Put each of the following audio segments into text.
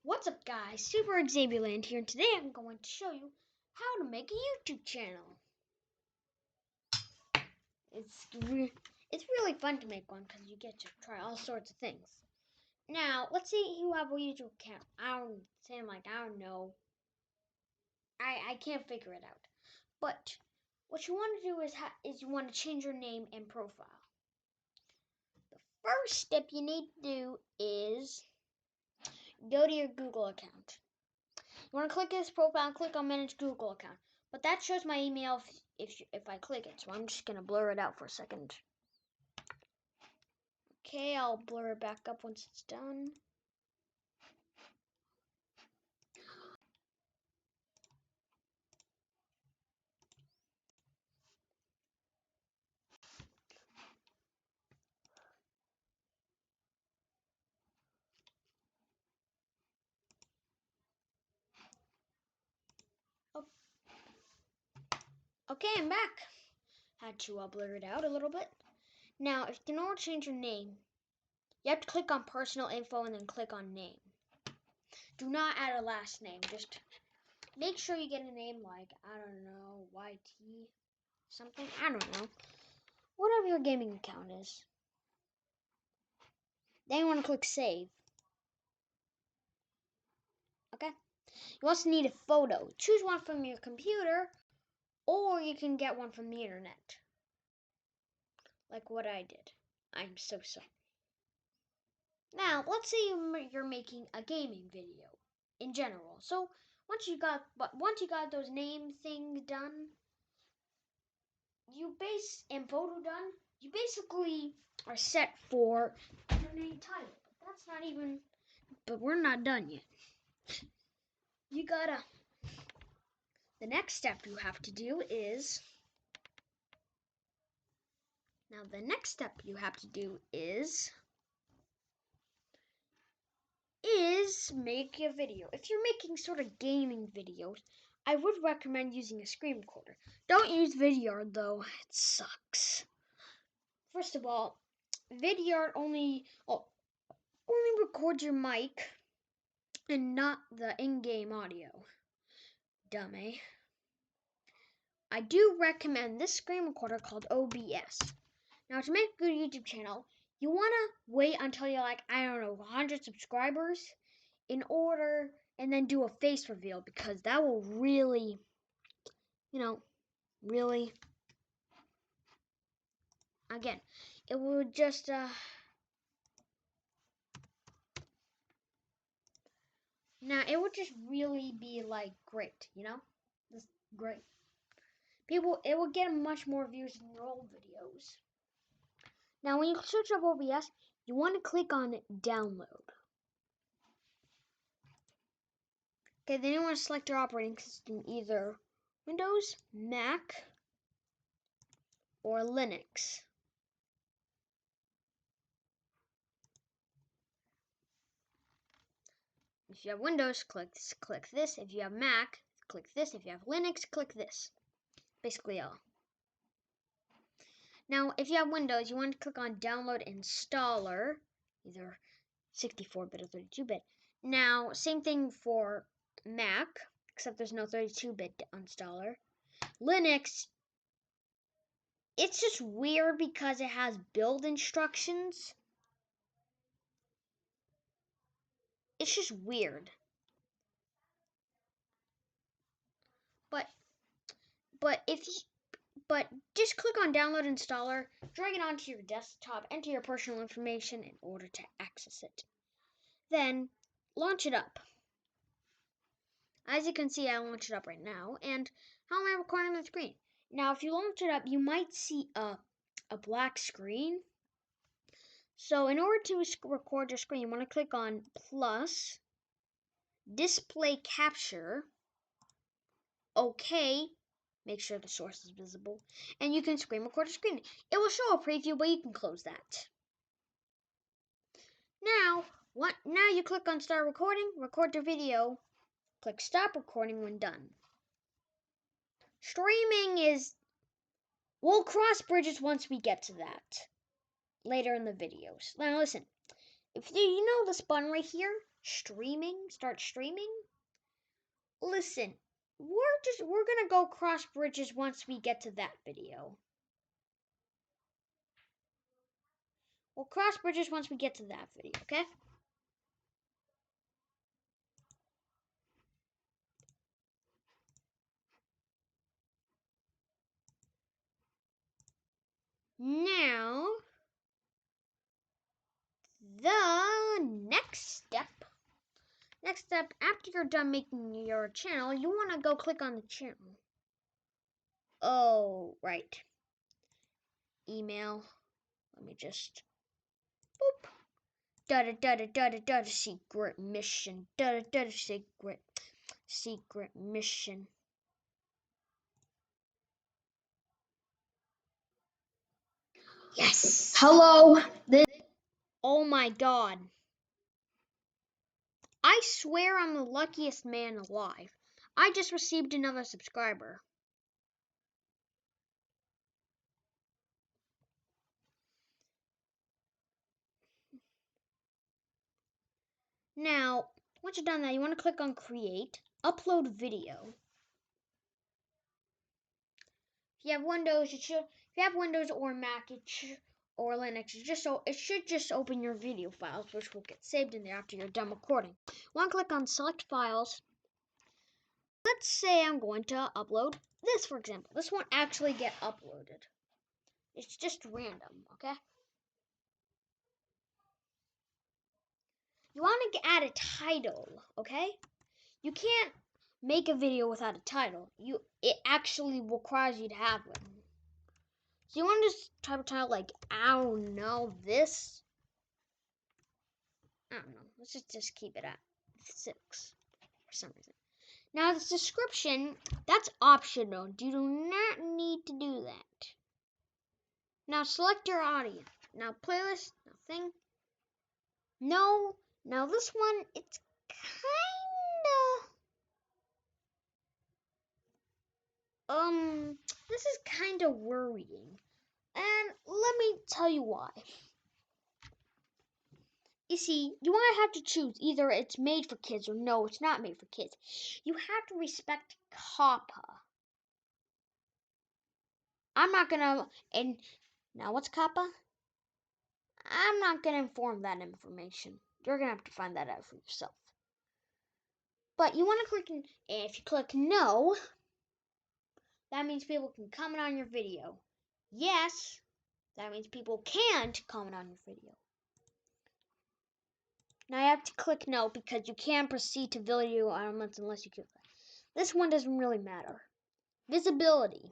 What's up guys, Super Xavierland here, and today I'm going to show you how to make a YouTube channel. It's really fun to make one because you get to try all sorts of things. Now, let's say you have a YouTube account. I don't know. I can't figure it out. But what you want to do is you want to change your name and profile. The first step you need to do is go to your Google account. You want to click this profile and click on Manage Google Account. But that shows my email if I click it. So I'm just going to blur it out for a second. Okay, I'll blur it back up once it's done. Oh. Okay, I'm back. Had to blur it out a little bit. Now, if you want to change your name, you have to click on Personal Info and then click on Name. Do not add a last name. Just make sure you get a name like, I don't know, YT something. I don't know. Whatever your gaming account is. Then you want to click Save. Okay? You also need a photo. Choose one from your computer, or you can get one from the internet. Like what I did. I'm so sorry. Now, let's say you're making a gaming video in general. So once you got those name things done, and photo done, you basically are set for your name title. But we're not done yet. The next step you have to do is make a video. If you're making sort of gaming videos, I would recommend using a screen recorder. Don't use Vidyard though, it sucks. First of all, Vidyard only records your mic and not the in-game audio. Dumb, eh? I do recommend this screen recorder called OBS. Now, to make a good YouTube channel, you want to wait until you're like, 100 subscribers and then do a face reveal, because that will really, again, it will just, it would just really be like great, Just great. It will get much more views than your old videos. Now, when you search up OBS, you want to click on download. Okay, then you want to select your operating system, either Windows, Mac, or Linux. If you have Windows, click this. If you have Mac, click this. If you have Linux, click this. Basically all. Now, if you have Windows, you want to click on Download Installer, either 64-bit or 32-bit. Now, same thing for Mac, except there's no 32-bit installer. Linux, it's just weird because it has build instructions. It's just weird. But just click on Download Installer, drag it onto your desktop, enter your personal information in order to access it. Then launch it up. As you can see, I launched it up right now, and how am I recording on the screen? Now, if you launch it up, you might see a black screen. So in order to record your screen, you want to click on plus, display capture, OK, make sure the source is visible, and you can screen record your screen. It will show a preview, but you can close that. Now you click on start recording, record your video, click stop recording when done. Streaming we'll cross bridges once we get to that later in the videos. Now listen, if you know this button right here, start streaming. Listen, we're gonna go cross bridges once we get to that video. We'll cross bridges once we get to that video, okay? Now, the next step, after you're done making your channel, you want to go click on the channel. Oh, right. Email. Let me just, boop. Secret mission. Secret mission. Yes. Hello. Oh my God. I swear I'm the luckiest man alive. I just received another subscriber. Now, once you've done that, you want to click on Create, Upload Video. If you have Windows, if you have Windows or Mac, or Linux, it should just open your video files, which will get saved in there after you're done recording. You want to click on Select Files. Let's say I'm going to upload this, for example. This won't actually get uploaded. It's just random, okay? You want to add a title, okay? You can't make a video without a title. It actually requires you to have one. So you want to just type a title like, I don't know, this? I don't know. Let's just keep it at 6 for some reason. Now, the description, that's optional. You do not need to do that. Now, select your audience. Now, playlist, nothing. No. Now, this one, it's this is kind of worrying. And let me tell you why. You see, you want to have to choose either it's made for kids or no, it's not made for kids. You have to respect COPPA. I'm not gonna, and now what's COPPA? I'm not gonna inform that information. You're gonna have to find that out for yourself. But you want to click, if you click no, that means people can comment on your video. Yes, that means people can't comment on your video. Now I have to click no because you can't proceed to video elements unless you click that. This one doesn't really matter. Visibility.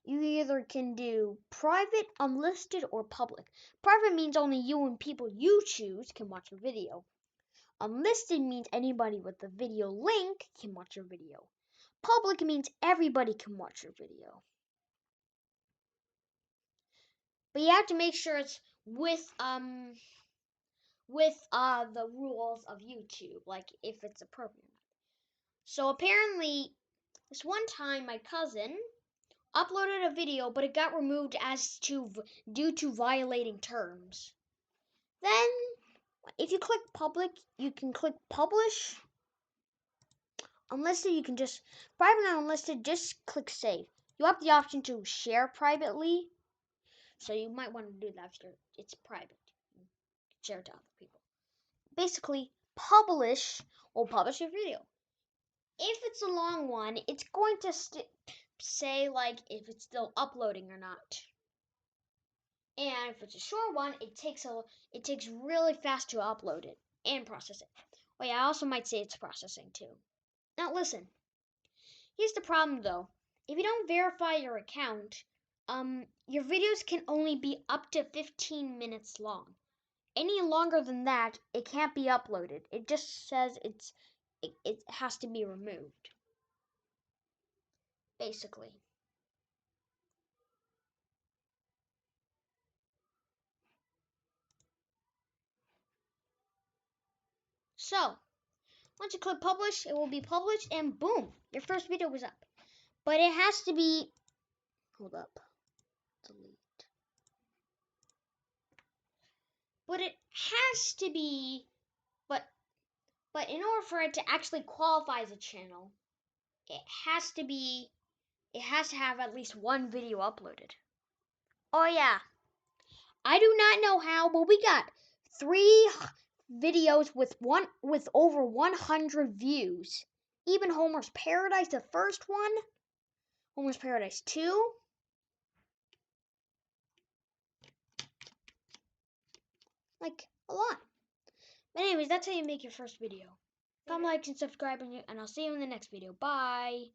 You either can do private, unlisted, or public. Private means only you and people you choose can watch your video. Unlisted means anybody with the video link can watch your video. Public means everybody can watch your video. But you have to make sure it's with the rules of YouTube, like if it's appropriate. So apparently, this one time my cousin uploaded a video, but it got removed due to violating terms. Then, if you click public, you can click publish. Unlisted, you can just private and unlisted. Just click save. You have the option to share privately, so you might want to do that if it's private. Share it to other people. Basically, publish will publish your video. If it's a long one, it's going to say like if it's still uploading or not. And if it's a short one, it takes really fast to upload it and process it. Oh yeah, I also might say it's processing too. Now listen. Here's the problem though. If you don't verify your account, your videos can only be up to 15 minutes long. Any longer than that, it can't be uploaded. It just says it has to be removed. Basically. So, once you click publish, it will be published and boom, your first video was up. But it has to be, hold up, delete. But it has to be, but But in order for it to actually qualify as a channel, it has to have at least one video uploaded. Oh yeah. I do not know how, but we got 3 videos with over 100 views. Even Homer's Paradise, the first one, Homer's Paradise 2, like a lot. But anyways, that's how you make your first video. Comment, like, and subscribe, and I'll see you in the next video. Bye.